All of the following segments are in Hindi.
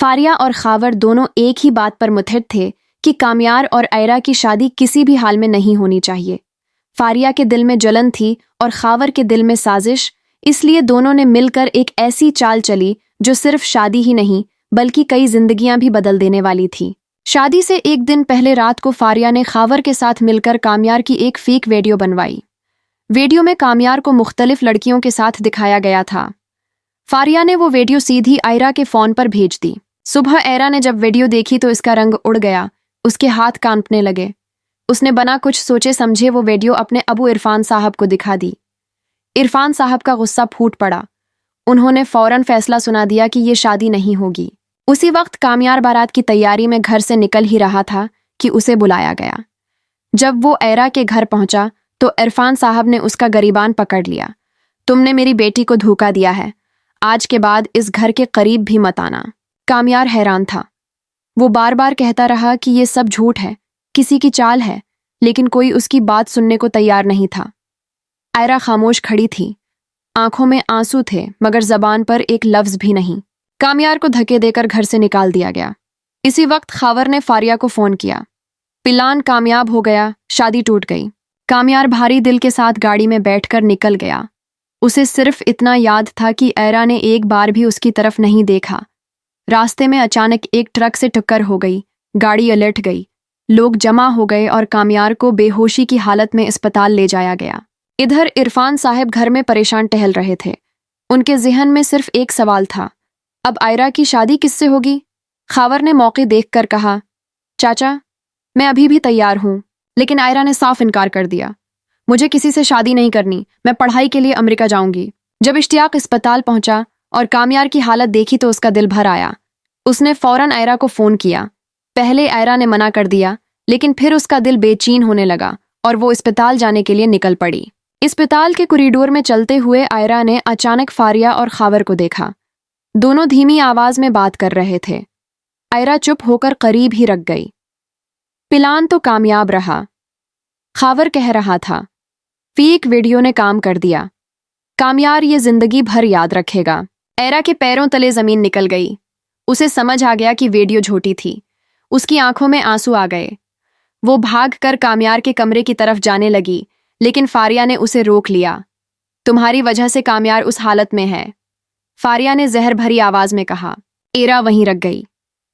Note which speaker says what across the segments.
Speaker 1: फारिया और खावर दोनों एक ही बात पर मुत्तहिद थे कि कामयार और आयरा की शादी किसी भी हाल में नहीं होनी चाहिए। फारिया के दिल में जलन थी और खावर के दिल में साजिश, इसलिए दोनों ने मिलकर एक ऐसी चाल चली जो सिर्फ शादी ही नहीं बल्कि कई जिंदगियां भी बदल देने वाली थी। शादी से एक दिन पहले रात को फारिया ने खावर के साथ मिलकर कामयार की एक फेक वीडियो बनवाई। वीडियो में कामयार को मुख्तलिफ लड़कियों के साथ दिखाया गया था। फारिया ने वो वीडियो सीधी आयरा के फोन पर भेज दी। सुबह आयरा ने जब वीडियो देखी तो इसका रंग उड़ गया, उसके हाथ कांपने लगे। उसने बिना कुछ सोचे समझे वो वीडियो अपने अबू इरफान साहब को दिखा दी। इरफान साहब का गुस्सा फूट पड़ा। उन्होंने फौरन फैसला सुना दिया कि ये शादी नहीं होगी। उसी वक्त कामयार बारात की तैयारी में घर से निकल ही रहा था कि उसे बुलाया गया। जब वो आयरा के घर पहुंचा तो इरफान साहब ने उसका गरीबान पकड़ लिया। तुमने मेरी बेटी को धोखा दिया है, आज के बाद इस घर के करीब भी मत आना। कामयार हैरान था। वो बार बार कहता रहा कि ये सब झूठ है, किसी की चाल है, लेकिन कोई उसकी बात सुनने को तैयार नहीं था। आयरा खामोश खड़ी थी, आंखों में आंसू थे मगर जबान पर एक लफ्ज भी नहीं। कामयार को धक्के देकर घर से निकाल दिया गया। इसी वक्त खावर ने फारिया को फोन किया। प्लान कामयाब हो गया, शादी टूट गई। कामयार भारी दिल के साथ गाड़ी में बैठकर निकल गया। उसे सिर्फ इतना याद था कि आयरा ने एक बार भी उसकी तरफ नहीं देखा। रास्ते में अचानक एक ट्रक से टक्कर हो गई, गाड़ी उलट गई, लोग जमा हो गए और कामयार को बेहोशी की हालत में अस्पताल ले जाया गया। इधर इरफान साहब घर में परेशान टहल रहे थे। उनके जहन में सिर्फ एक सवाल था, अब आयरा की शादी किससे होगी? खावर ने मौके देखकर कहा, चाचा मैं अभी भी तैयार हूं। लेकिन आयरा ने साफ इनकार कर दिया। मुझे किसी से शादी नहीं करनी, मैं पढ़ाई के लिए अमेरिका जाऊंगी। जब इश्तियाक अस्पताल पहुंचा और कामयार की हालत देखी तो उसका दिल भर आया। उसने फौरन आयरा को फोन किया। पहले आयरा ने मना कर दिया, लेकिन फिर उसका दिल बेचैन होने लगा और वो अस्पताल जाने के लिए निकल पड़ी। अस्पताल के कॉरिडोर में चलते हुए आयरा ने अचानक फारिया और खावर को देखा। दोनों धीमी आवाज में बात कर रहे थे। आयरा चुप होकर करीब ही रख गई। प्लान तो कामयाब रहा। खावर कह रहा था, फेक वीडियो ने काम कर दिया। कामयार ये जिंदगी भर याद रखेगा। आयरा के पैरों तले जमीन निकल गई। उसे समझ आ गया कि वीडियो झूठी थी। उसकी आंखों में आंसू आ गए। वो भागकर कामयार के कमरे की तरफ जाने लगी, लेकिन फारिया ने उसे रोक लिया। तुम्हारी वजह से कामयार उस हालत में है, फारिया ने जहर भरी आवाज में कहा। आयरा वहीं रख गई।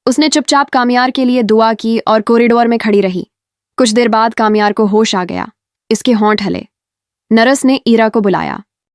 Speaker 1: उसने चुपचाप कामयार के लिए दुआ की और कॉरिडोर में खड़ी रही। कुछ देर बाद कामयार को होश आ गया। इसके होंठ हिले। नर्स ने आयरा को बुलाया।